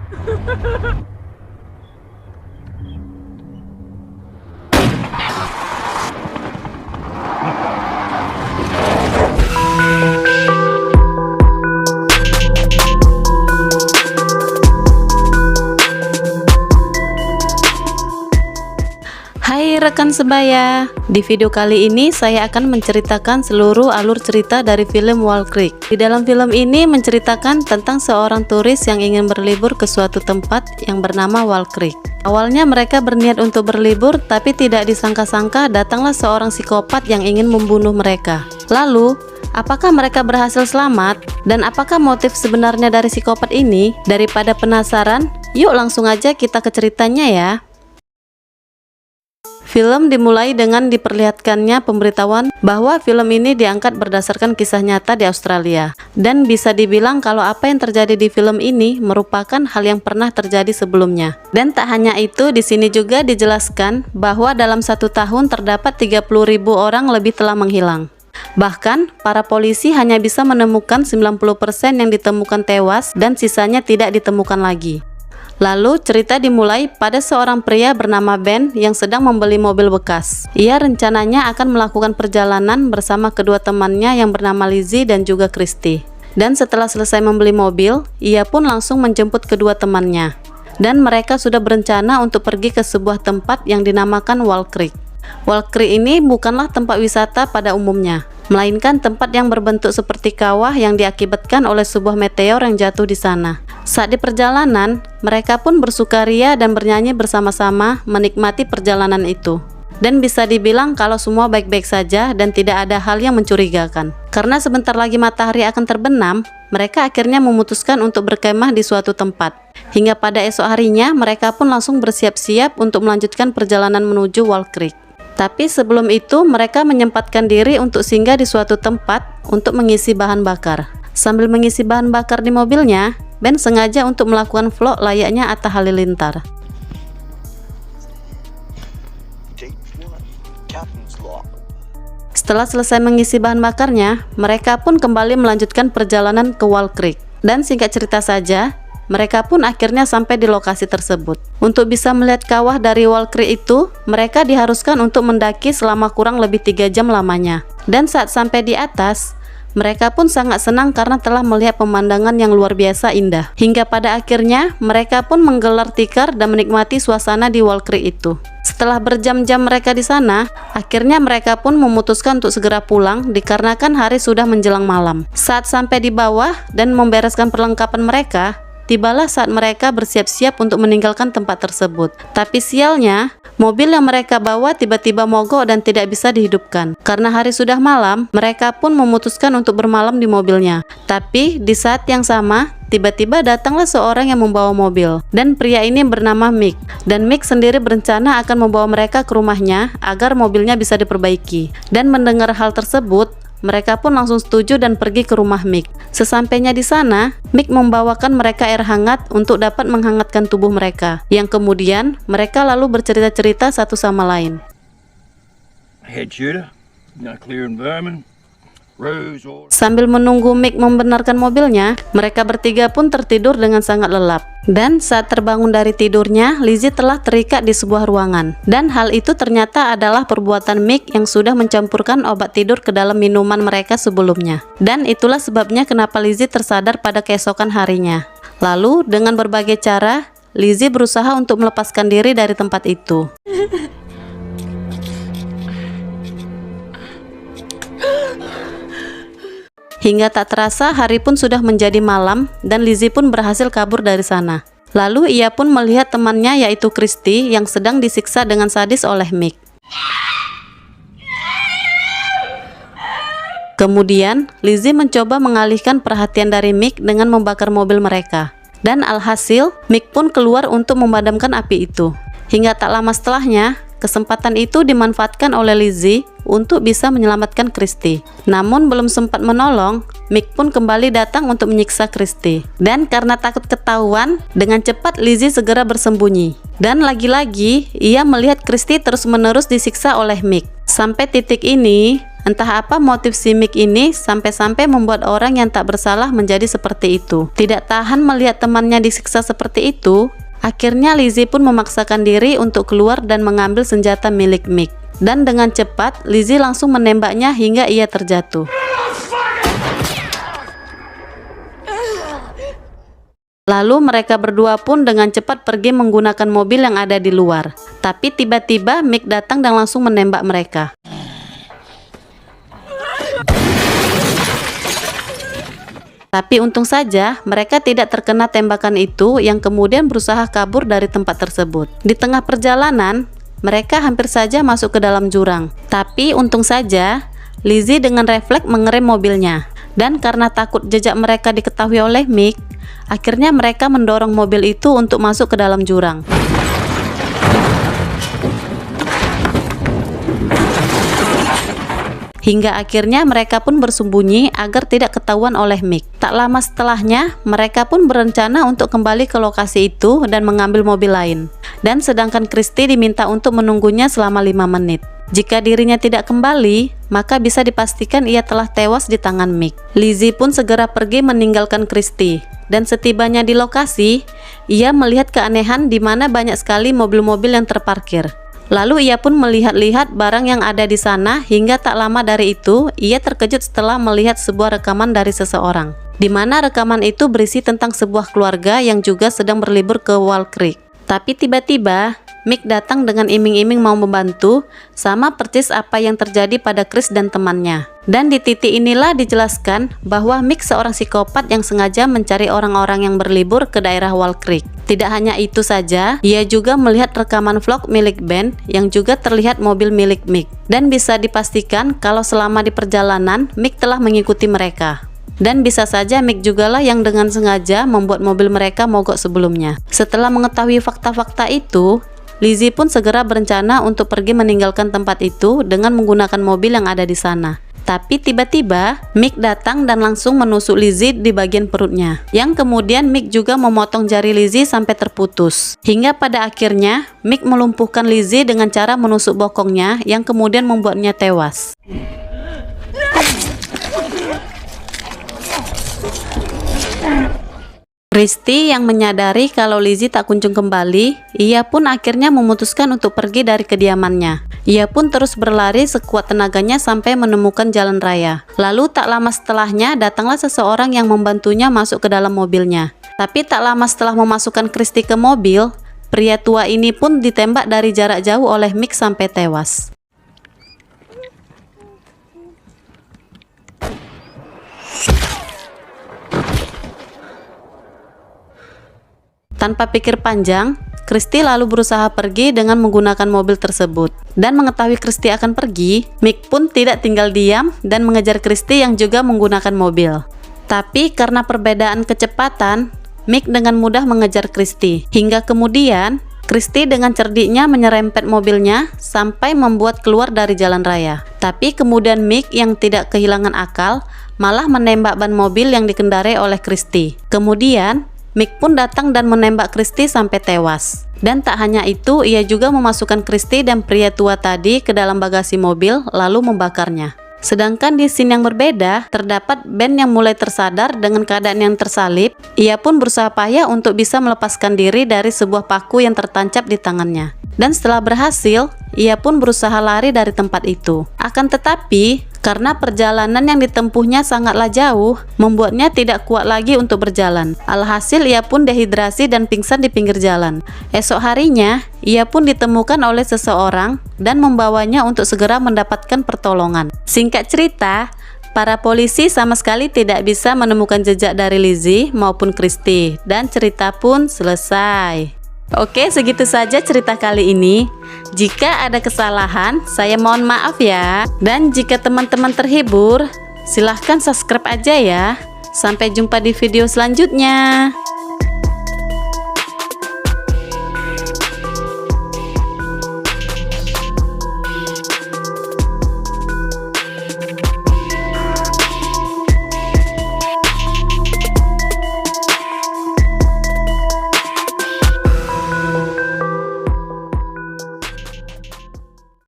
Hai rekan sebaya, di video kali ini saya akan menceritakan seluruh alur cerita dari film Wall Creek. Di dalam film ini menceritakan tentang seorang turis yang ingin berlibur ke suatu tempat yang bernama Wall Creek. Awalnya mereka berniat untuk berlibur, tapi tidak disangka-sangka datanglah seorang psikopat yang ingin membunuh mereka. Lalu, apakah mereka berhasil selamat? Dan apakah motif sebenarnya dari psikopat ini? Daripada penasaran, yuk langsung aja kita ke ceritanya ya. Film dimulai dengan diperlihatkannya pemberitahuan bahwa film ini diangkat berdasarkan kisah nyata di Australia. Dan bisa dibilang kalau apa yang terjadi di film ini merupakan hal yang pernah terjadi sebelumnya. Dan tak hanya itu, di sini juga dijelaskan bahwa dalam 1 tahun terdapat 30.000 orang lebih telah menghilang. Bahkan, para polisi hanya bisa menemukan 90% yang ditemukan tewas dan sisanya tidak ditemukan lagi. Lalu cerita dimulai pada seorang pria bernama Ben yang sedang membeli mobil bekas. Ia rencananya akan melakukan perjalanan bersama kedua temannya yang bernama Lizzie dan juga Christy. Dan setelah selesai membeli mobil, ia pun langsung menjemput kedua temannya. Dan mereka sudah berencana untuk pergi ke sebuah tempat yang dinamakan Wall Creek. Wall Creek ini bukanlah tempat wisata pada umumnya, melainkan tempat yang berbentuk seperti kawah yang diakibatkan oleh sebuah meteor yang jatuh di sana. Saat di perjalanan, mereka pun bersukaria dan bernyanyi bersama-sama menikmati perjalanan itu. Dan bisa dibilang kalau semua baik-baik saja dan tidak ada hal yang mencurigakan. Karena sebentar lagi matahari akan terbenam, mereka akhirnya memutuskan untuk berkemah di suatu tempat. Hingga pada esok harinya, mereka pun langsung bersiap-siap untuk melanjutkan perjalanan menuju Wall Creek. Tapi sebelum itu, mereka menyempatkan diri untuk singgah di suatu tempat untuk mengisi bahan bakar. Sambil mengisi bahan bakar di mobilnya, Ben sengaja untuk melakukan vlog layaknya Atta Halilintar. Setelah selesai mengisi bahan bakarnya, mereka pun kembali melanjutkan perjalanan ke Wall Creek. Dan singkat cerita saja, mereka pun akhirnya sampai di lokasi tersebut. Untuk bisa melihat kawah dari Wall Creek itu, mereka diharuskan untuk mendaki selama kurang lebih 3 jam lamanya. Dan saat sampai di atas, mereka pun sangat senang karena telah melihat pemandangan yang luar biasa indah. Hingga pada akhirnya, mereka pun menggelar tikar dan menikmati suasana di Wall Creek itu. Setelah berjam-jam mereka di sana, akhirnya mereka pun memutuskan untuk segera pulang dikarenakan hari sudah menjelang malam. Saat sampai di bawah dan membereskan perlengkapan mereka, tibalah saat mereka bersiap-siap untuk meninggalkan tempat tersebut. Tapi sialnya, mobil yang mereka bawa tiba-tiba mogok dan tidak bisa dihidupkan. Karena hari sudah malam, mereka pun memutuskan untuk bermalam di mobilnya. Tapi di saat yang sama, tiba-tiba datanglah seorang yang membawa mobil. Dan pria ini bernama Mick. Dan Mick sendiri berencana akan membawa mereka ke rumahnya agar mobilnya bisa diperbaiki. Dan mendengar hal tersebut, mereka pun langsung setuju dan pergi ke rumah Mick. Sesampainya di sana, Mick membawakan mereka air hangat untuk dapat menghangatkan tubuh mereka. Yang kemudian, mereka lalu bercerita-cerita satu sama lain. Sambil menunggu Mick membenarkan mobilnya, mereka bertiga pun tertidur dengan sangat lelap. Dan saat terbangun dari tidurnya, Lizzie telah terikat di sebuah ruangan. Dan hal itu ternyata adalah perbuatan Mick yang sudah mencampurkan obat tidur ke dalam minuman mereka sebelumnya. Dan itulah sebabnya kenapa Lizzie tersadar pada keesokan harinya. Lalu, dengan berbagai cara, Lizzie berusaha untuk melepaskan diri dari tempat itu. Hingga tak terasa hari pun sudah menjadi malam dan Lizzie pun berhasil kabur dari sana. Lalu ia pun melihat temannya yaitu Christy yang sedang disiksa dengan sadis oleh Mick. Kemudian Lizzie mencoba mengalihkan perhatian dari Mick dengan membakar mobil mereka. Dan alhasil Mick pun keluar untuk memadamkan api itu. Hingga tak lama setelahnya, kesempatan itu dimanfaatkan oleh Lizzie untuk bisa menyelamatkan Christy. Namun belum sempat menolong, Mick pun kembali datang untuk menyiksa Christy. Dan karena takut ketahuan, dengan cepat Lizzie segera bersembunyi. Dan lagi-lagi, ia melihat Christy terus-menerus disiksa oleh Mick. Sampai titik ini, Entah apa motif si Mick ini sampai-sampai membuat orang yang tak bersalah menjadi seperti itu. Tidak tahan melihat temannya disiksa seperti itu, akhirnya Lizzie pun memaksakan diri untuk keluar dan mengambil senjata milik Mick. Dan dengan cepat, Lizzie langsung menembaknya hingga ia terjatuh. Lalu mereka berdua pun dengan cepat pergi menggunakan mobil yang ada di luar. Tapi tiba-tiba Mick datang dan langsung menembak mereka. Tapi untung saja mereka tidak terkena tembakan itu yang kemudian berusaha kabur dari tempat tersebut. Di tengah perjalanan, mereka hampir saja masuk ke dalam jurang. Tapi untung saja Lizzie dengan refleks mengerem mobilnya. Dan karena takut jejak mereka diketahui oleh Mick, akhirnya mereka mendorong mobil itu untuk masuk ke dalam jurang. Hingga akhirnya mereka pun bersembunyi agar tidak ketahuan oleh Mick. Tak lama setelahnya, mereka pun berencana untuk kembali ke lokasi itu dan mengambil mobil lain. Dan sedangkan Christy diminta untuk menunggunya selama 5 menit. Jika dirinya tidak kembali, maka bisa dipastikan ia telah tewas di tangan Mick. Lizzie pun segera pergi meninggalkan Christy. Dan setibanya di lokasi, ia melihat keanehan di mana banyak sekali mobil-mobil yang terparkir. Lalu ia pun melihat-lihat barang yang ada di sana hingga tak lama dari itu ia terkejut setelah melihat sebuah rekaman dari seseorang. Di mana rekaman itu berisi tentang sebuah keluarga yang juga sedang berlibur ke Wall Creek. Tapi tiba-tiba Mick datang dengan iming-iming mau membantu, sama persis apa yang terjadi pada Chris dan temannya. Dan di titik inilah dijelaskan bahwa Mick seorang psikopat yang sengaja mencari orang-orang yang berlibur ke daerah Wall Creek. Tidak hanya itu saja, ia juga melihat rekaman vlog milik Ben yang juga terlihat mobil milik Mick. Dan bisa dipastikan kalau selama di perjalanan, Mick telah mengikuti mereka. Dan bisa saja Mick jugalah yang dengan sengaja membuat mobil mereka mogok sebelumnya. Setelah mengetahui fakta-fakta itu, Lizzie pun segera berencana untuk pergi meninggalkan tempat itu dengan menggunakan mobil yang ada di sana. Tapi tiba-tiba Mick datang dan langsung menusuk Lizzie di bagian perutnya. Yang kemudian Mick juga memotong jari Lizzie sampai terputus. Hingga pada akhirnya Mick melumpuhkan Lizzie dengan cara menusuk bokongnya yang kemudian membuatnya tewas. Christy yang menyadari kalau Lizzie tak kunjung kembali, ia pun akhirnya memutuskan untuk pergi dari kediamannya. Ia pun terus berlari sekuat tenaganya sampai menemukan jalan raya. Lalu tak lama setelahnya datanglah seseorang yang membantunya masuk ke dalam mobilnya. Tapi tak lama setelah memasukkan Christy ke mobil, pria tua ini pun ditembak dari jarak jauh oleh Mick sampai tewas. Tanpa pikir panjang, Christy lalu berusaha pergi dengan menggunakan mobil tersebut. Dan mengetahui Christy akan pergi, Mick pun tidak tinggal diam dan mengejar Christy yang juga menggunakan mobil. Tapi karena perbedaan kecepatan, Mick dengan mudah mengejar Christy. Hingga kemudian, Christy dengan cerdiknya menyerempet mobilnya sampai membuat keluar dari jalan raya. Tapi kemudian Mick yang tidak kehilangan akal malah menembak ban mobil yang dikendarai oleh Christy. Kemudian, Mick pun datang dan menembak Christy sampai tewas. Dan tak hanya itu, ia juga memasukkan Christy dan pria tua tadi ke dalam bagasi mobil lalu membakarnya. Sedangkan di scene yang berbeda, terdapat Ben yang mulai tersadar dengan keadaan yang tersalib. Ia pun berusaha payah untuk bisa melepaskan diri dari sebuah paku yang tertancap di tangannya. Dan setelah berhasil, ia pun berusaha lari dari tempat itu. Akan tetapi, karena perjalanan yang ditempuhnya sangatlah jauh, membuatnya tidak kuat lagi untuk berjalan. Alhasil ia pun dehidrasi dan pingsan di pinggir jalan. Esok harinya, ia pun ditemukan oleh seseorang dan membawanya untuk segera mendapatkan pertolongan. Singkat cerita, para polisi sama sekali tidak bisa menemukan jejak dari Lizzie maupun Christy, dan cerita pun selesai. Oke, segitu saja cerita kali ini. Jika ada kesalahan, saya mohon maaf ya. Dan jika teman-teman terhibur, silahkan subscribe aja ya. Sampai jumpa di video selanjutnya.